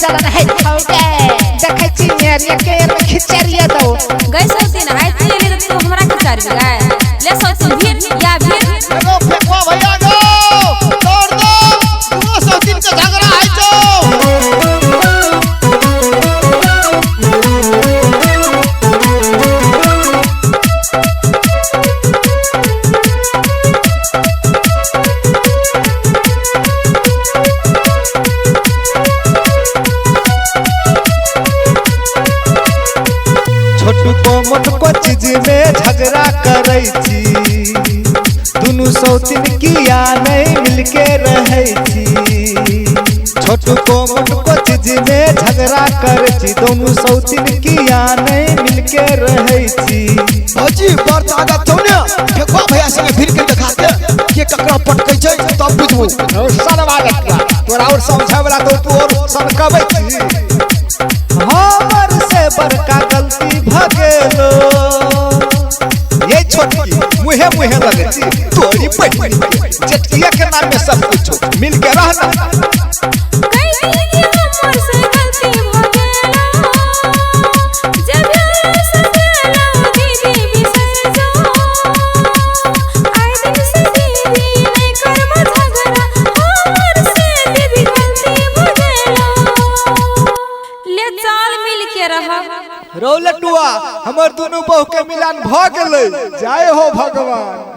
चलन है छौके देखै छी मेरिया के में खिचरिया दो गई सोती ना आई ले ले तू हमरा खिचरी गाय ले सोती भीड़ या भीड़ एगो फेंकवा भैया गो तोड़ दो तू सोती के झगड़ा है जो छोटू कोमट को चीज में झगड़ा करै छी दुनु सौतिन किया नहीं मिलके रहै छी छोटू कोमट को चीज में झगड़ा करै छी दोनों सौतिन किया नहीं मिलके रहै छी भौजी बड़ ताकत छौ ने फेंकवा भैया संगे फिर के देखा दे के ककरा पटकै छै तब बुझबो सनवा लटका तोरा और समझा वाला तो तू और सनकबै छी हमर से बड़का गलती भगेलो ये छोटकी मुहे मुहे लगे तोरी पटनी चटकिया के नाम में सब कुछ हो मिल के रहना कई दीदी हमर से गलती भ गेला जब सकेला दीदी बिसर जो आई दिन से दीदी नहीं करम झगड़ा हमर से दीदी गलती भ गेला ले चाल मिल के रह रौलटुआ हमर दोनों बहू के मिलन भ गेलै जय हो भगवान।